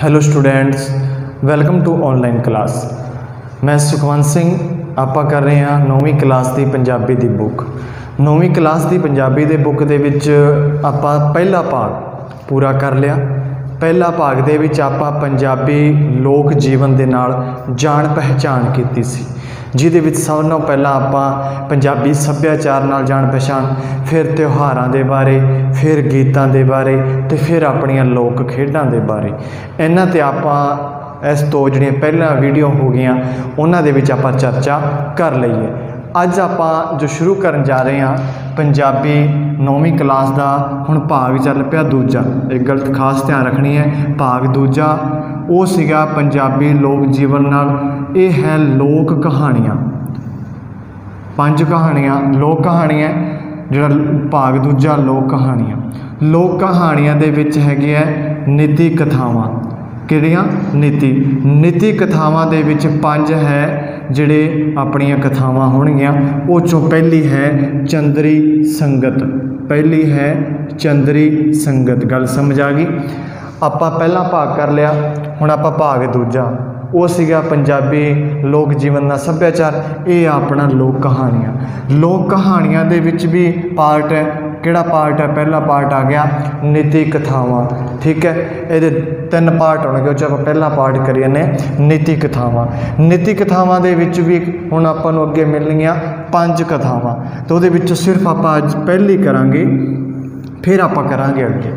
Hello students, welcome to online class. मैं सुखवंत सिंह। ਆਪਾਂ कर रहे हैं 9वीं क्लास की पंजाबी की बुक। 9वीं क्लास की पंजाबी के बुक के विच आपां पहला भाग पूरा कर लिया। पहला भाग दे विच आपां पंजाबी लोक जीवन के नाल जान पहचान की सी, जिहदे विच सब नालों पहला आपां पंजाबी सभ्याचार नाल जान पहचान, फिर त्योहारां दे बारे, फिर गीतां दे बारे, ते फिर अपणियां लोक खेडां दे बारे। इन्हां ते आपां इस तो जिहड़ियां पहला वीडियो हो गई उन्हां दे विच आपां चर्चा कर लईए। अज आपां जो शुरू करन जा रहे हैं पंजाबी 9वीं क्लास का हुण भाग चल पिया दूजा। एक गल खास ध्यान रखनी है, भाग दूजा वो सीगा पंजाबी लोक जीवन नाल। ये है लोक कहानियाँ, 5 कहानियाँ लोक कहानियाँ। जिहड़ा भाग दूजा लोक कहानियाँ, लोक कहानियाँ दे विच हैगी है नीति कथावां। किहड़ियां नीति कथावां दे विच 5 है जिहड़े अपनियां कथावां होणगियां। वो चों पहली है चंद्री संगत। पहली है चंद्री संगत। गल समझ आ गई। आपां पहला भाग कर लिया, हुण आपां भाग दूजा वो सीगा पंजाबी लोक जीवन का सभ्याचार। ये अपना लोक कहानियाँ। लोक कहानियाँ दे विच भी पार्ट है। किहड़ा पार्ट है? पहला पार्ट आ गया नीति कथावां। ठीक है, ये 3 पार्ट होणगे। वो आप पहला पार्ट करिए ने नीति कथावां। नीति कथावां दे विच भी हुण आपां नूं अगे मिलणगीआं 5 कथावां। तो उहदे विच सिर्फ आपां अज पहली करांगे, फिर आपां करांगे अगे।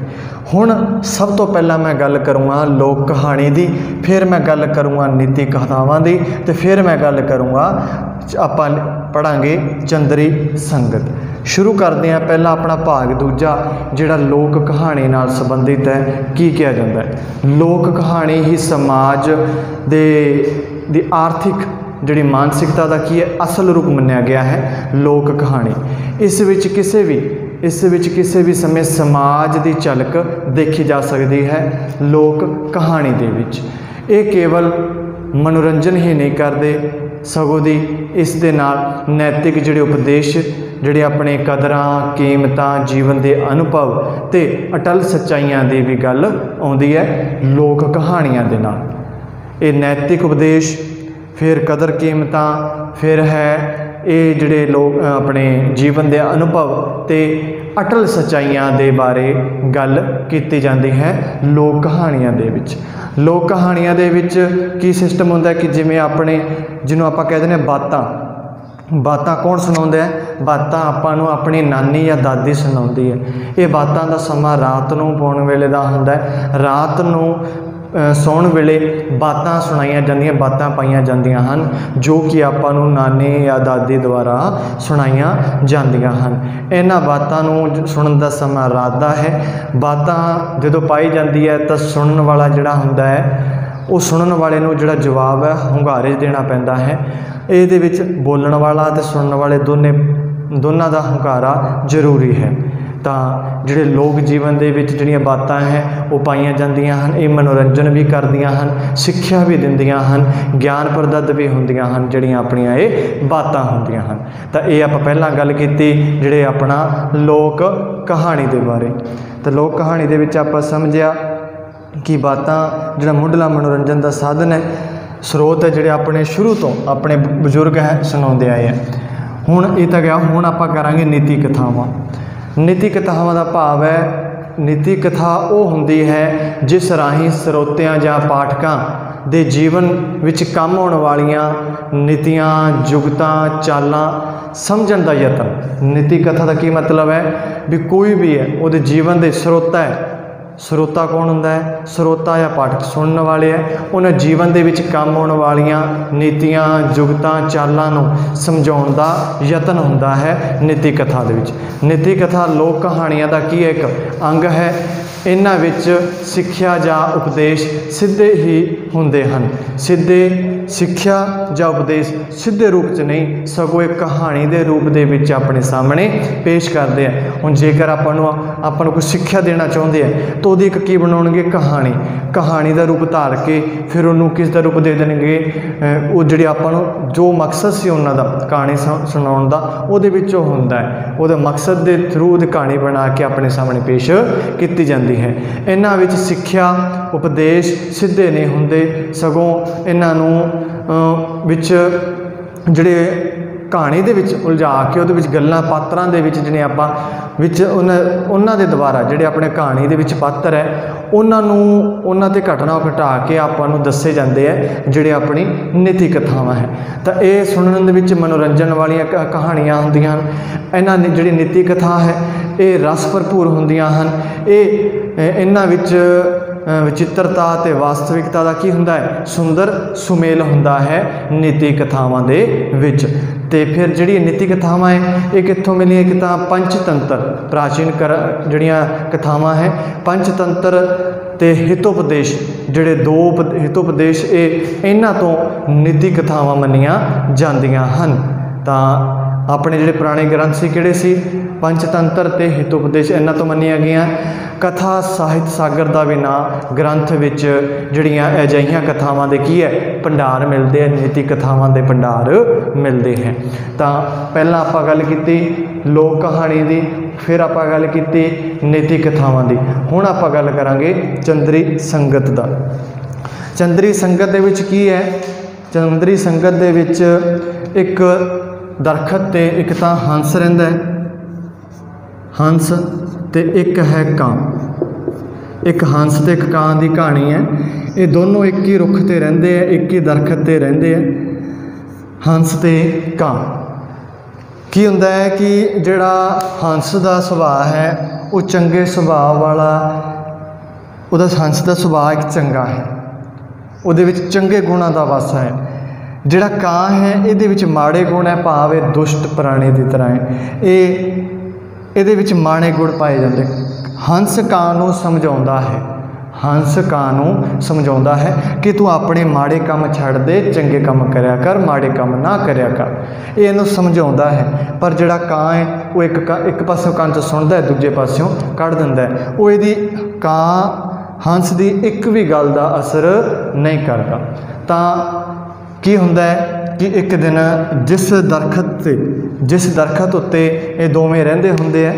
हुण सब तो पहला मैं गल करूँगा लोक कहानी की, फिर मैं गल करूँगा नीति कथावां की, तो फिर मैं गल करूँगा आपां पढ़ांगे चंद्री संगत। शुरू करते हैं पहला अपना भाग दूजा जिहड़ा लोक कहानी नाल संबंधित है। की कहा जाता है? लोक कहानी ही समाज दी आर्थिक जिहड़ी मानसिकता का की है असल रूप मन्निया गया है लोक कहानी। इस विच किसी भी समय समाज की झलक देखी जा सकती है लोक कहानी दे विच। ये केवल मनोरंजन ही नहीं करते, सगों दी इस दे नाल नैतिक जिहड़े उपदेश, जिहड़े अपने कदरां कीमतां जीवन के अनुभव ते अटल सच्चाइयां की भी गल आउंदी है लोक कहानियां दे नाल। ये नैतिक उपदेश, फिर कदर कीमतां, फिर है ये जिहड़े लोग अपने जीवन के अनुभव ते अटल सच्चाइयां दे बारे गल कीती जाती है लोक कहानियां दे विच। लोक कहानियां दे विच की सिस्टम होंदा है कि जिवें अपने जिन्हों आपां कहते हैं बातां कौन सुणाउंदा है? बातां आपां नूं अपनी नानी या दादी सुणाउंदी है। ये बातां दा समा रात नूं पौण वेले दा हुंदा है। रात नूं सौण वेले बातां सुनाइयां जांदियां, बातां पाइयां जांदियां हन जो कि आपां नूं नानी या दादी द्वारा सुनाइयां जांदियां हन। इन्हां बातां नूं सुणन दा समा रात दा है। बातां जदों पाई जांदी है तां सुणन वाला जिहड़ा हुंदा है वो सुणन वाले नूं जिहड़ा जवाब है हुंगारे देना पैंदा है। इहदे विच बोलण वाला ते सुणन वाले दोनां दा हुंकारा जरूरी है। तां जिहड़े लोक जीवन दे विच जिहड़ियां बातां है वो पाइयां जांदियां हन। ये मनोरंजन भी करदियां हन, सिक्ख्या भी दिंदियां हन, ज्ञान प्रदत्त भी हुंदियां हन। जिहड़ियां अपणियां ये बातां हुंदियां हन। तां ये आपां पहलां गल कीती जिहड़े अपना लोक कहानी दे बारे। तां लोक कहानी दे विच आपां समझिया कि बातां जिहड़ा मुढ़ला मनोरंजन का साधन है, स्रोत है, जिहड़े अपने शुरू तो अपने बजुर्ग है सुणाउंदे आए हैं। हुण ये तां गया, हुण आपां करांगे नीति कथावां। नीति कथावां का भाव है, नीति कथा वो हुंदी है जिस राही ਸਰੋਤਿਆਂ ਜਾਂ पाठकां दे जीवन विच काम आउण वालियां नीतियां जुगतां चालां समझण दा यतन। नीति कथा का की मतलब है भी कोई भी है वो जीवन के ਸਰੋਤਾ है। ਸਰੋਤਾ कौन हुंदा है? ਸਰੋਤਾ या पाठक सुनने वाले है। उन्हें जीवन के विच काम आउण वालियां नीतियां जुगतां चालां नूं समझाउण दा यतन हुंदा है नीति कथा दे विच। नीति कथा लोक कहानियां दा की एक अंग है। इन्हां विच सिक्ख्या जां उपदेश सीधे ही हुंदे हन। सीधे सिक्ख्या जां उपदेश सीधे रूप च नहीं, सगों एक कहानी के रूप दे विच अपने सामने पेश करते हैं। हुण जेकर आपां कोई सिक्ख्या देना चाहुंदे हैं तो उहदी एक की बनाउणगे? कहानी का रूप धार के फिर उन्होंने किस दा रूप दे देणगे? वो जिहड़ी आपां नूं जो मकसद सी उन्हां दा कहानी सुणाउण दा उहदे विच हुंदा है। उहदे मकसद के थ्रू कहानी बना के अपने सामने पेश की जाती है। इन्हां विच सिक्ख्या उपदेश सिद्धे नहीं हुंदे, सगों इन्हां नूं विच जिहड़े कहानी दे विच उलझा के उहदे विच गल्लां पात्रां दे विच जिहड़े आपां विच उन्हां दे द्वारा जिहड़े अपने कहानी दे विच पात्र है उन्हां नूं उन्हां ते घटना घटा के आपां नूं दस्से जांदे है जिहड़े अपनी नीति कथावां है। तां इह सुणन दे विच मनोरंजन वालियां कहानियां हुंदियां हन। इन्हां दी जिहड़ी नीति कथा है ये रस भरपूर हुंदियां हन। इन्हां विच विचित्रता ते वास्तविकता का की हुंदा है, सुंदर सुमेल हुंदा है नीति कथावां दे विच। ते फिर जिहड़ी नीति कथावां है ये कित्थों मिलियां, कि तां पंचतंत्र प्राचीन जिहड़ियां कथावां है पंचतंत्र ते हितोपदेश जिहड़े दो हितोपदेश ये इन्हां तो नीति कथावां मन्नियां जांदियां हन। तां अपने जिहड़े पुराने ग्रंथ सी किहड़े सी, पंचतंत्र ते हितोपदेश इन्हां तो मन्नियां गईयां। कथा साहित्य सागर का भी नाम ग्रंथ विच जिहड़ियां अजिहियां कथावां दे की है भंडार मिलते हैं, नीति कथावां दे भंडार मिलते हैं। तां पहलां आपां गल कीती लोक कहानी दी, फिर आपां गल कीती नीति कथावां दी, हुण आपां गल करांगे चंद्री संगत दा। चंद्री संगत दे विच की है, चंद्री संगत दे विच एक दरखत ते एक तां हंस रहिंदा है, हंस ते एक है कां। एक हंस ते एक कां दी कहानी है। ये दोनों एक ही रुख ते रहिंदे है, एक ही दरखत ते रहिंदे है, हंस ते कां। की हुंदा है कि जिहड़ा हंस दा सुभाव है वो चंगे सुभाव वाला, उहदा हंस दा सुभाव एक चंगा है, उहदे विच चंगे गुणां दा वास है। जिहड़ा कां है इहदे विच माड़े गुण है, भाव ये दुष्ट प्राणी की तरह है, ये विच माड़े गुण पाए जाते। हंस कां नूं समझाउंदा है, हंस कां नूं समझाउंदा है कि तू अपने माड़े काम छड्ड दे, चंगे काम करया कर, माड़े काम ना करया कर, ये इहनूं समझाउंदा है। पर जिहड़ा कां है वो एक पासों कंन च सुणदा है, दूजे पासों कढ दिंदा है। वो इहदी कां हंस दी एक भी गल दा असर नहीं करदा। तां की हुंदा है कि एक दिन जिस दरखत उत्ते ये दोवें रहिंदे हुंदे है,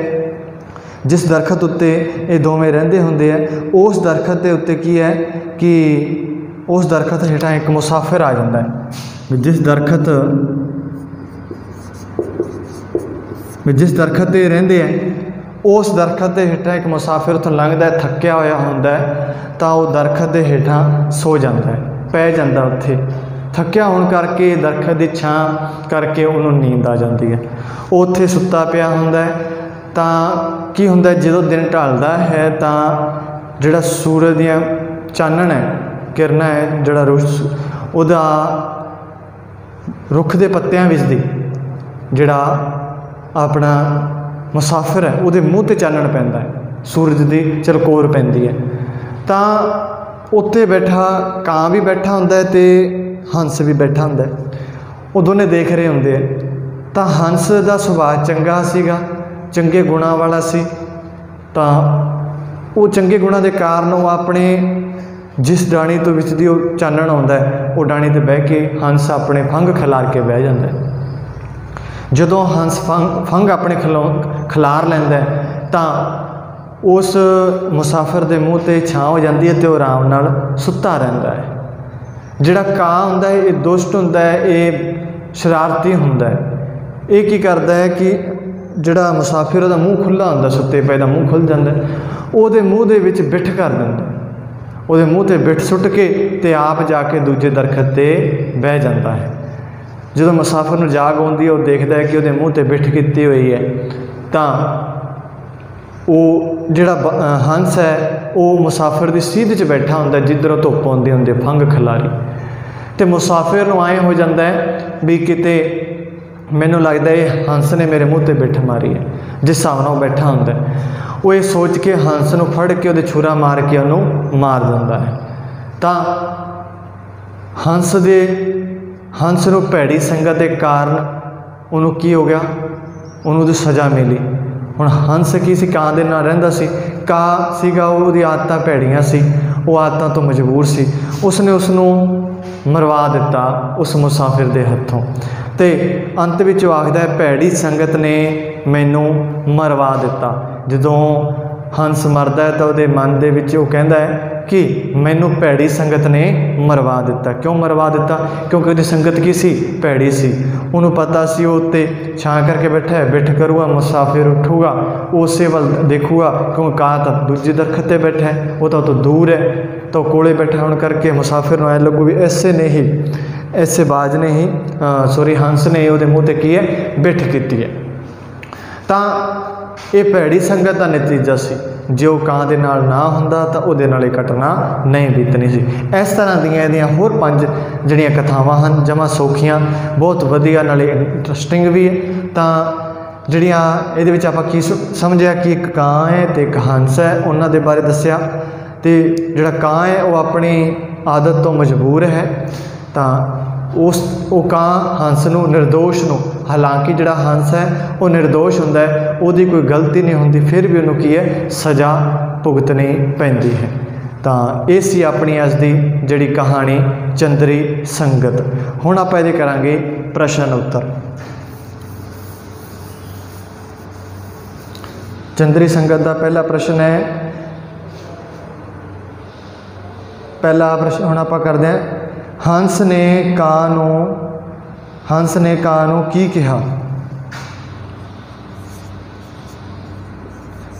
जिस दरखत उत्ते ये दोवें रहिंदे हुंदे है, उस दरखत के उत्ते की है कि उस दरखत हेठां एक मुसाफिर आ जाता है। जिस दरखत ते रहिंदे है उस दरखत के हेठां एक मुसाफिर उत्थों लंघदा है, थक्या होया हुंदा है, तां वो दरखत के हेठां सो जाता है, पै जाता उत्थे। थक्या होने करके दरखत की छां करके उन्होंने नींद आ जाती है, वो उत्थे सुत्ता पिया हुंदा है। तां की हुंदा है जदों दिन ढलदा है तां जिहड़ा सूरज दियां चानण है किरणां है जिहड़ा उहदा रुख दे पत्तियां विच दी जिहड़ा अपना मुसाफिर है उहदे मूँह ते चानण पैंदा है, सूरज की चलकोर पैंदी है। तां उत्ते बैठा कां भी बैठा हुंदा है ते हंस भी बैठा हुंदा है, वो दोने देख रहे हुंदे है। तां हंस दा सुभाव चंगा सीगा, चंगे गुणां वाला सी, तां वो चंगे गुणां दे कारण वो अपने जिस डाणी तो विच दी चानण आउंदा है वो डाणी ते बह के हंस अपने फंग खिलार के बह जांदा है। जदों हंस फंग अपने खिलार लैंदा है तां उस मुसाफिर दे मूँह ते छां हो जाती है तो आराम नाल सुत्ता रहिंदा है। जिहड़ा कां हुंदा है ये दुष्ट हुंदा है, ये शरारती हुंदा है। ये की करदा है कि जिहड़ा मुसाफिर दा मूँह खुला हुंदा, सुत्ते पे दा मूँह खुल जांदा है, उहदे मूँह दे विच बिठ कर दिंदा, उहदे मूँह ते बिठ सुੱਟ के ते आप जाके दूजे दरखत ते बह जाता है। जदों मुसाफिर नूं जाग आउंदी है, वो देखदा है कि उहदे मूँह ते बिठ कीती हुई है, तां वो जिहड़ा हंस है वो मुसाफिर की सीध च बैठा हुंदा, जिधरों धुप्प आउंदी हुंदी फंग खिलारी, तो मुसाफिर नूं आए हो जाता है भी किते मैनूं लगदा है हंस ने मेरे मूँह ते बिठ मारी है, जिस हिसाब नाल बैठा हुंदा है। वो ये सोच के हंस नूं फड़ के उहदे छुरा मार के उहनूं मार दिंदा है। तां हंस नूं भैड़ी संगत के कारण उहनूं की हो गया, उहनूं उहदी सज़ा मिली। हुण हंस की सी कां दे नाल रहिंदा सी, कां सीगा उहदी आदतां भैड़ियां सी, वो आदतां तो मजबूर सी, उसने उसनूं मरवा दिता उस मुसाफिर के हत्थों। तो अंत विच आखदा है भैड़ी संगत ने मैनू मरवा दिता। जदों हंस मरदा है तो उहदे मन दे विच वो कहंदा है कि मैनू भैड़ी संगत ने मरवा दिता। क्यों मरवा दिता? क्योंकि उसकी संगत की सी? भैड़ी सी। उन्होंने पता सी वो उत्ते छां करके बैठा है, बैठ करूगा, मुसाफिर उठूगा, उस वाल देखूगा, क्योंकि कहा तो दूजी दरखत पर बैठा है, वो तो दूर है, तो कोले बैठा होने करके मुसाफिर ऐ लगू भी ऐसे ने ही, ऐसे बाज ने ही सॉरी हंस ने वो मूँह पर की है बिठ की है। तो ये भैड़ी संगत का नतीजा सी। जो ਕਾਂ ਦੇ ਨਾਲ ना ਹੁੰਦਾ ਤਾਂ ਉਹਦੇ ਨਾਲ ਇਹ ਘਟਨਾ नहीं बीतनी सी। इस तरह ਦੀਆਂ ਇਹਦੀਆਂ ਹੋਰ 5 ਜਿਹੜੀਆਂ ਕਥਾਵਾਂ ਹਨ, ਜਮਾ ਸੌਖੀਆਂ, ਬਹੁਤ ਵਧੀਆ, ਨਾਲੇ ਇੰਟਰਸਟਿੰਗ ਵੀ ਹੈ। ਤਾਂ ਜਿਹੜੀਆਂ ਇਹਦੇ ਵਿੱਚ ਆਪਾਂ ਕੀ ਸਮਝਿਆ ਕਿ ਇੱਕ ਕਾਂ ਹੈ ਤੇ ਇੱਕ ਹੰਸ ਹੈ, ਉਹਨਾਂ ਦੇ ਬਾਰੇ ਦੱਸਿਆ। ਤੇ ਜਿਹੜਾ ਕਾਂ ਹੈ ਉਹ ਆਪਣੀ ਆਦਤ ਤੋਂ ਮਜਬੂਰ ਹੈ, ਤਾਂ ਉਹ ਕਾਂ ਹੰਸ ਨੂੰ निर्दोष ਨੂੰ, ਹਾਲਾਂਕਿ ਜਿਹੜਾ ਹੰਸ ਹੈ ਉਹ निर्दोष ਹੁੰਦਾ ਹੈ, ਉਹਦੀ ਕੋਈ ਗਲਤੀ ਨਹੀਂ ਹੁੰਦੀ, ਫਿਰ ਵੀ ਉਹਨੂੰ ਕੀ ਹੈ ਸਜ਼ਾ ਭੁਗਤਣੀ ਪੈਂਦੀ ਹੈ। ਤਾਂ ਇਹ ਸੀ ਆਪਣੀ ਅੱਜ ਦੀ ਜਿਹੜੀ ਕਹਾਣੀ ਚੰਦਰੀ ਸੰਗਤ। ਹੁਣ ਆਪਾਂ ਇਹਦੇ ਕਰਾਂਗੇ ਪ੍ਰਸ਼ਨ ਉੱਤਰ। ਚੰਦਰੀ ਸੰਗਤ ਦਾ ਪਹਿਲਾ ਪ੍ਰਸ਼ਨ ਹੈ, ਪਹਿਲਾ ਪ੍ਰਸ਼ਨ ਹੁਣ ਆਪਾਂ ਕਰਦੇ ਹਾਂ। हंस ने ਕਾਂ ਨੂੰ ਕੀ ਕਿਹਾ?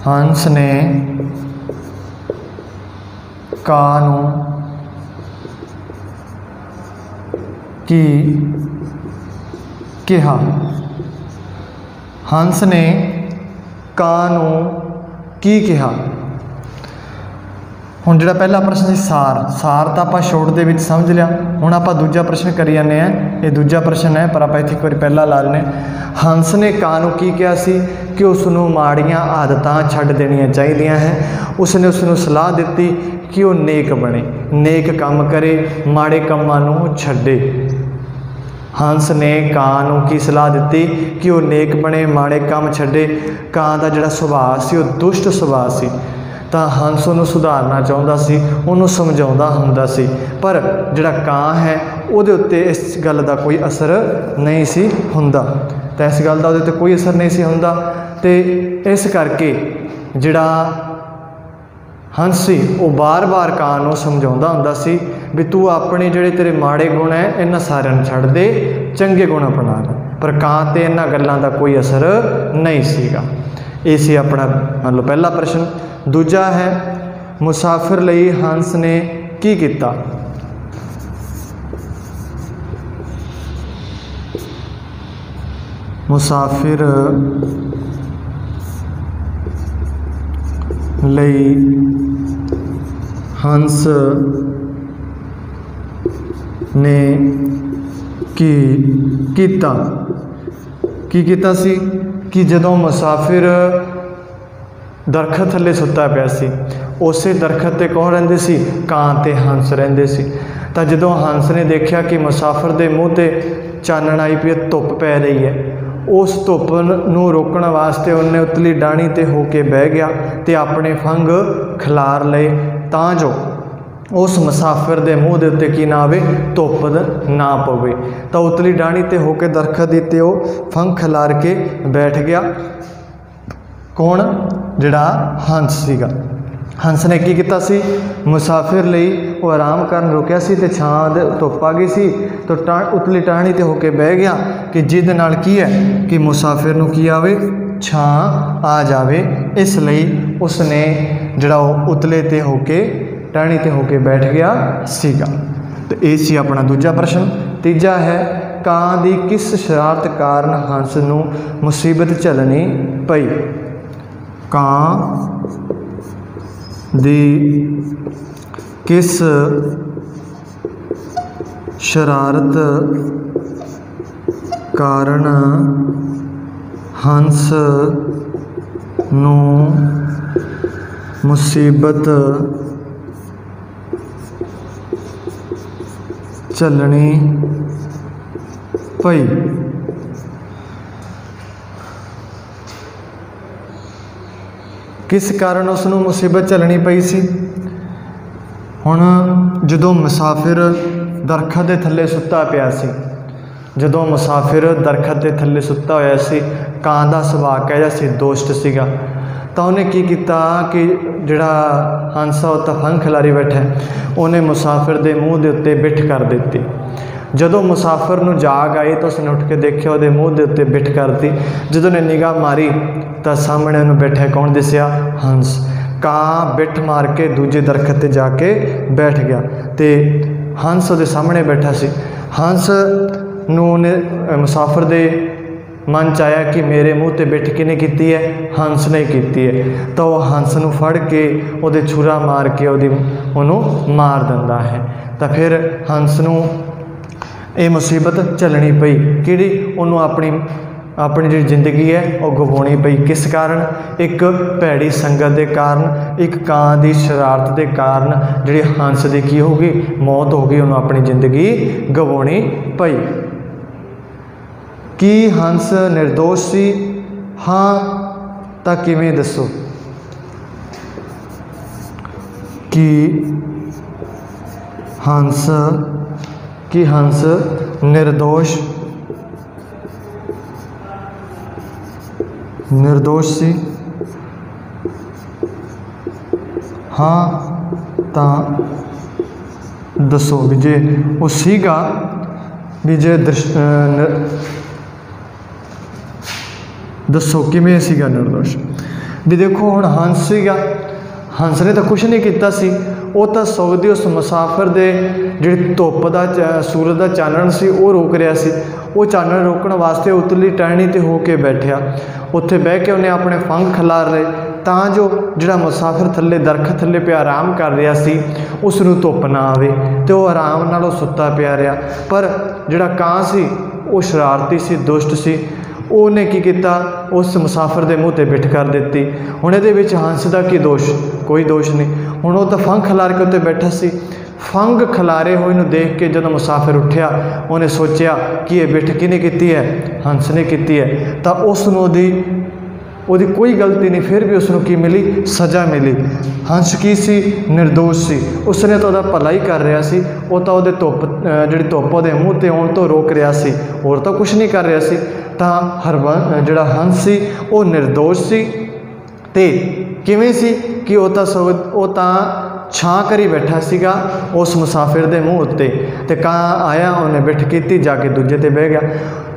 हंस ने ਕਾਂ ਨੂੰ ਕੀ ਕਿਹਾ? हंस ने ਕਾਂ ਨੂੰ ਕੀ ਕਿਹਾ? ਹੁਣ ਜਿਹੜਾ ਪਹਿਲਾ ਪ੍ਰਸ਼ਨ ਸੀ ਸਾਰ ਤਾਂ ਆਪਾਂ ਛੋਟ ਦੇ ਵਿੱਚ ਸਮਝ ਲਿਆ। ਹੁਣ ਆਪਾਂ ਦੂਜਾ ਪ੍ਰਸ਼ਨ ਕਰੀ ਜਾਂਦੇ ਹਾਂ। ਇਹ ਦੂਜਾ ਪ੍ਰਸ਼ਨ ਹੈ, ਪਰ ਆਪਾਂ ਇੱਥੇ ਇੱਕ ਵਾਰੀ ਪਹਿਲਾਂ ਲਾ ਲੈਂਦੇ। ਹੰਸ ਨੇ ਕਾਂ ਨੂੰ ਕੀ ਕਿਹਾ ਸੀ? ਕਿ ਉਸ ਨੂੰ ਮਾੜੀਆਂ ਆਦਤਾਂ ਛੱਡ ਦੇਣੀਆਂ ਚਾਹੀਦੀਆਂ ਹੈ। ਉਸਨੇ ਉਸ ਨੂੰ ਸਲਾਹ ਦਿੱਤੀ ਕਿ ਉਹ ਨੇਕ ਬਣੇ, ਨੇਕ ਕੰਮ ਕਰੇ, ਮਾੜੇ ਕੰਮਾਂ ਨੂੰ ਛੱਡੇ। ਹੰਸ ਨੇ ਕਾਂ ਨੂੰ ਕੀ ਸਲਾਹ ਦਿੱਤੀ? ਕਿ ਉਹ ਨੇਕ ਬਣੇ, ਮਾੜੇ ਕੰਮ ਛੱਡੇ। ਕਾਂ ਦਾ ਜਿਹੜਾ ਸੁਭਾਅ ਸੀ ਉਹ ਦੁਸ਼ਟ ਸੁਭਾਅ ਸੀ, ਤਾਂ ਹੰਸ ਉਹਨੂੰ ਸੁਧਾਰਨਾ ਚਾਹੁੰਦਾ ਸੀ, ਉਹਨੂੰ ਸਮਝਾਉਂਦਾ ਹੁੰਦਾ ਸੀ, ਪਰ ਜਿਹੜਾ ਕਾਂ ਹੈ ਉਹਦੇ ਉੱਤੇ ਇਸ ਗੱਲ ਦਾ ਕੋਈ ਅਸਰ ਨਹੀਂ ਸੀ ਹੁੰਦਾ। ਤਾਂ ਇਸ ਗੱਲ ਦਾ ਉਹਦੇ ਉੱਤੇ ਕੋਈ ਅਸਰ ਨਹੀਂ ਸੀ ਹੁੰਦਾ, ਅਤੇ ਇਸ ਕਰਕੇ ਜਿਹੜਾ ਹੰਸ ਸੀ ਉਹ ਬਾਰ-ਬਾਰ ਕਾਂ ਨੂੰ ਸਮਝਾਉਂਦਾ ਹੁੰਦਾ ਸੀ ਵੀ ਤੂੰ ਆਪਣੇ ਜਿਹੜੇ ਤੇਰੇ ਮਾੜੇ ਗੁਣ ਹੈ ਇਹਨਾਂ ਸਾਰਿਆਂ ਨੂੰ ਛੱਡ ਦੇ, ਚੰਗੇ ਗੁਣ ਅਪਣਾ ਲੈ। ਪਰ ਕਾਂ 'ਤੇ ਇਹਨਾਂ ਗੱਲਾਂ ਦਾ ਕੋਈ ਅਸਰ ਨਹੀਂ ਸੀਗਾ। ਇਹ ਸੀ ਆਪਣਾ ਮੰਨ ਲਓ ਪਹਿਲਾ ਪ੍ਰਸ਼ਨ। ਦੂਜਾ ਹੈ ਮੁਸਾਫਿਰ ਲਈ ਹੰਸ ਨੇ ਕੀ ਕੀਤਾ? ਮੁਸਾਫਿਰ ਲਈ ਹੰਸ ਨੇ ਕੀ ਕੀਤਾ? ਕੀ ਕੀਤਾ ਸੀ ਕਿ ਜਦੋਂ ਮੁਸਾਫਿਰ ਦਰਖਤ ਥੱਲੇ ਸੁੱਤਾ ਪਿਆ ਸੀ, ਉਸੇ ਦਰਖਤ 'ਤੇ ਕੌਣ ਰਹਿੰਦੇ ਸੀ? ਕਾਂ ਅਤੇ ਹੰਸ ਰਹਿੰਦੇ ਸੀ। ਤਾਂ ਜਦੋਂ ਹੰਸ ਨੇ ਦੇਖਿਆ ਕਿ ਮੁਸਾਫਿਰ ਦੇ ਮੂੰਹ 'ਤੇ ਚਾਨਣ ਆਈ ਪਈ, ਧੁੱਪ ਪੈ ਰਹੀ ਹੈ, ਉਸ ਧੁੱਪ ਨੂੰ ਰੋਕਣ ਵਾਸਤੇ ਉਹਨੇ ਉਤਲੀ ਡਾਹਣੀ 'ਤੇ ਹੋ ਕੇ ਬਹਿ ਗਿਆ ਅਤੇ ਆਪਣੇ ਫੰਗ ਖਿਲਾਰ ਲਏ ਤਾਂ ਜੋ ਉਸ ਮੁਸਾਫਿਰ ਦੇ ਮੂੰਹ ਦੇ ਉੱਤੇ ਕੀ ਨਾ ਆਵੇ, ਧੁੱਪ ਨਾ ਪਵੇ। ਤਾਂ ਉਤਲੀ ਡਾਹਣੀ 'ਤੇ ਹੋ ਕੇ ਦਰਖਤ ਦੇ ਉੱਤੇ ਉਹ ਫੰਗ ਖਿਲਾਰ ਕੇ ਬੈਠ ਗਿਆ। ਕੌਣ? ਜਿਹੜਾ ਹੰਸ ਸੀਗਾ। ਹੰਸ ਨੇ ਕੀ ਕੀਤਾ ਸੀ? ਮੁਸਾਫਿਰ ਲਈ ਉਹ ਆਰਾਮ ਕਰਨ ਰੁਕਿਆ ਸੀ ਅਤੇ ਛਾਂ ਦੇ ਧੁੱਪ ਆ ਗਈ ਸੀ, ਤਾਂ ਉਤਲੀ ਟਾਹਣੀ 'ਤੇ ਹੋ ਕੇ ਬਹਿ ਗਿਆ ਕਿ ਜਿਹਦੇ ਨਾਲ ਕੀ ਹੈ ਕਿ ਮੁਸਾਫਿਰ ਨੂੰ ਕੀ ਆਵੇ, ਛਾਂ ਆ ਜਾਵੇ। ਇਸ ਲਈ ਉਸਨੇ ਜਿਹੜਾ ਉਹ ਉਤਲੇ 'ਤੇ ਹੋ ਕੇ ਟਾਹਣੀ 'ਤੇ ਹੋ ਕੇ ਬੈਠ ਗਿਆ ਸੀਗਾ। ਅਤੇ ਇਹ ਸੀ ਆਪਣਾ ਦੂਜਾ ਪ੍ਰਸ਼ਨ। ਤੀਜਾ ਹੈ ਕਾਂ ਦੀ ਕਿਸ ਸ਼ਰਾਰਤ ਕਾਰਨ ਹੰਸ ਨੂੰ ਮੁਸੀਬਤ ਝੱਲਣੀ ਪਈ? ਕਾਂ ਦੀ ਕਿਸ ਸ਼ਰਾਰਤ ਕਾਰਨ ਹੰਸ ਨੂੰ ਮੁਸੀਬਤ ਝੱਲਣੀ ਪਈ? ਕਿਸ ਕਾਰਨ ਉਸ ਨੂੰ ਮੁਸੀਬਤ ਝੱਲਣੀ ਪਈ ਸੀ? ਹੁਣ ਜਦੋਂ ਮੁਸਾਫਿਰ ਦਰਖਤ ਦੇ ਥੱਲੇ ਸੁੱਤਾ ਪਿਆ ਸੀ, ਜਦੋਂ ਮੁਸਾਫਿਰ ਦਰਖਤ ਦੇ ਥੱਲੇ ਸੁੱਤਾ ਹੋਇਆ ਸੀ, ਕਾਂ ਦਾ ਸੁਭਾਅ ਕਿਹੋ ਜਿਹਾ ਸੀ? ਦੁਸ਼ਟ ਸੀਗਾ। तो उन्हें की किया कि जिहड़ा हंस आ तो फंग खिलारी बैठा, उन्हें मुसाफिर के मूँह के उत्ते बिठ कर दी। जदों मुसाफिर नूं जाग आई तो उसने उठ के देखिया, उहदे मूँह के उत्ते बिठ कर दी। जदों ने निगाह मारी तो सामने उन्हें बैठा कौन दिसिया? हंस। कां बिठ मार के दूजे दरखत ते जाके बैठ गया तो हंस उहदे सामने बैठा सी। हंस नूं मुसाफिर दे मन च आया कि मेरे मूँह ते बिठ किने कीती है? हंस ने कीती है। तो वह हंस नूं फड़ के उहदे छुरा मार के उहनूं मार दिंदा है। तो फिर हंस नूं ये मुसीबत झलनी पई कि उन्होंने अपनी अपनी जी जिंदगी है वह गवाउणी पई। किस कारण? एक भैड़ी संगत के कारण, एक कां की शरारत के कारण जी हंस की की होगी? मौत हो गई, उन्होंने अपनी जिंदगी गवाउणी पई। की हंस निर्दोष सी? हाँ, तो किवें दसो? कि हंस निर्दोष सी? हाँ, तो दसो भी जे वो सीगा भी जे दसो किवें सीगा निर्दोष? भी देखो हुण हंस सीगा, हंस ने तो कुछ नहीं किया सी, वो तो सुखदी उस मुसाफिर दे जिहड़ी धुप का सूरज का चानण सी वो रोक रहा सी। वो चानण रोकण वास्ते उतली टहनी ते होके बैठिया, उत्थे बह के उन्हें अपने फंग खिलार रहे तां जो जिहड़ा मुसाफिर थल्ले दरखत थल्ले पिया आराम कर रहा सी उसनूं धुप ना आवे ते वो आराम नाल सुत्ता पिया रहा। पर जिहड़ा कां सी वो शरारती सी, दुष्ट सी, उन्हें की किया? उस मुसाफिर के मूँह ते बिठ कर दी। हुण इहदे विच हंस का की दोष? कोई दोष नहीं। हुण वो तो फंग खिलार के उत्ते बैठा सी। फंग खिलारे हुए नूं देख के जदों मुसाफिर उठिया उन्हें सोचा कि यह बिठ किने कीती है? हंस ने कीती है। तो उसनूं ਉਹਦੀ कोई गलती नहीं, फिर भी उसनूं की मिली? सज़ा मिली। हंस की सी? निर्दोष सी। उसने तो वह भला ही कर रहा सी, वो तो वो धुप जी धुप वो मूँह ते आउण तो रोक रहा सी, होर तो कुछ नहीं कर रहा सी। तो जिहड़ा हंस सी वो निर्दोष सी। ते किवें सी कि वो तो छां करी बैठा सीगा उस मुसाफिर के मूँह उत्ते, ते कां आया उन्हें बिठ की जाके दूजे ते बह गया।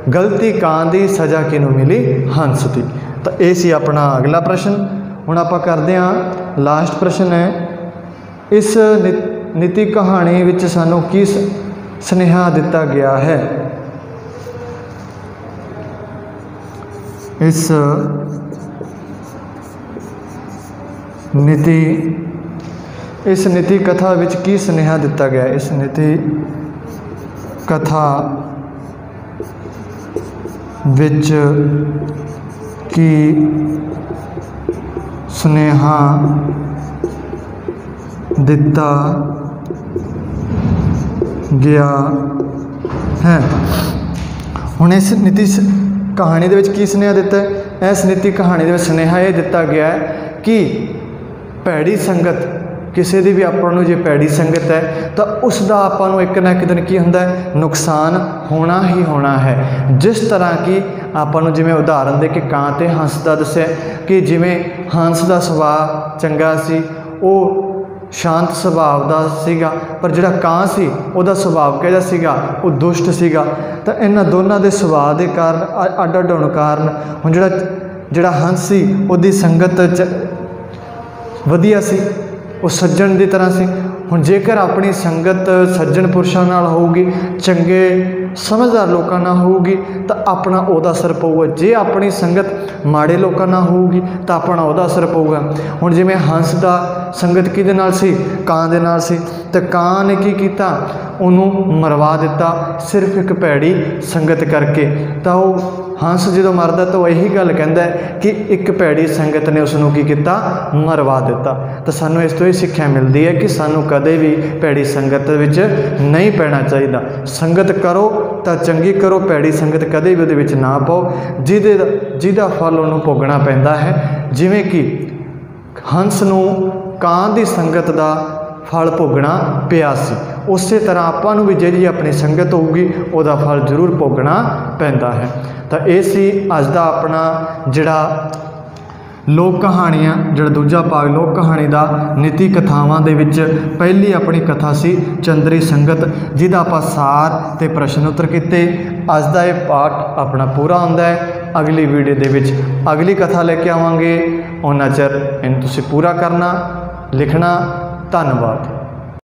गलती कां दी, सज़ा किनूं मिली? हंस की। तो ये सी अपना अगला प्रश्न। हुण आपां करदे हां लास्ट प्रश्न है, इस नीति कहानी विच सानूं की सुनेहा दिता गया है? इस नीति कथा विच की सुनेहा दिता गया? इस नीति कथा विच की सुनेहा दिता गया है? हुण इस नीति कहानी दे विच की सुनेहा दिता है? इस नीति कहानी दे विच सुनेहा ये दिता गया है कि भैड़ी संगत किसी की भी आपको जो भैड़ी संगत है तो उसका आपू एक ना एक दिन की होंदा है? नुकसान होना ही होना है। जिस तरह की आपू जिमें उदाहरण दे के कां ते हंस का दस्या कि जिमें हंस का सुभाव चंगा सी, वो शांत सुभाव का सीगा, पर जिहड़ा कां सी उहदा सुभाव किहड़ा सीगा? वो दुष्ट सीगा। तो इन्हां दोनों के सुभाव के कारण अड अड होने कारण हुण जिहड़ा हंस सी उहदी संगत वधिया सी, वो सज्जन की तरह से। हुण जेकर अपनी संगत सज्जन पुरुषों नाल होगी, चंगे समझदार लोगों नाल होगी तो अपना उहदा असर पऊगा। जे अपनी संगत माड़े लोगों नाल होगी तो अपना उहदा असर पऊगा। हुण जिवें हंस दा संगत किहदे नाल सी? कां दे नाल सी, तो कां ने की कीता? उन्होंने मरवा दिता सिर्फ एक भैड़ी संगत करके। तो हंस जो मरदा तो यही गल कहता है कि एक भैड़ी संगत ने उसनों की किया? मरवा दिता। तो सानू इस तो ही सिक्ख्या मिलती है कि सानू कदे भी भैड़ी संगत विच नहीं पैना चाहिए। संगत करो तो चंगी करो, भैड़ी संगत कदे भी उहदे विच ना पाओ जिहदा फल उन्होंने भोगना पैंदा है। जिवें कि हंस नूं कां दी संगत का फल भोगना पिया सी, उस तरह आपां नूं भी जिहड़ी अपनी संगत होगी उहदा फल जरूर भोगना पैंदा है। तो ये सी अज दा अपना जिहड़ा ਲੋਕ ਕਹਾਣੀਆਂ ਜਿਹੜਾ ਦੂਜਾ ਭਾਗ ਲੋਕ ਕਹਾਣੀ ਦਾ ਨੀਤੀ ਕਥਾਵਾਂ ਦੇ ਵਿੱਚ ਪਹਿਲੀ ਆਪਣੀ ਕਥਾ ਸੀ ਚੰਦਰੀ ਸੰਗਤ, ਜਿਹਦਾ ਆਪਾਂ ਸਾਰ ਤੇ ਪ੍ਰਸ਼ਨ ਉੱਤਰ ਕੀਤੇ। ਅੱਜ ਦਾ ਇਹ ਪਾਠ ਆਪਣਾ ਪੂਰਾ ਹੁੰਦਾ ਹੈ। ਅਗਲੀ ਵੀਡੀਓ ਦੇ ਵਿੱਚ ਅਗਲੀ ਕਥਾ ਲੈ ਕੇ ਆਵਾਂਗੇ। ਉਹਨਾਂ ਚਿਰ ਇਹਨੂੰ ਤੁਸੀਂ ਪੂਰਾ ਕਰਨਾ, ਲਿਖਣਾ। ਧੰਨਵਾਦ।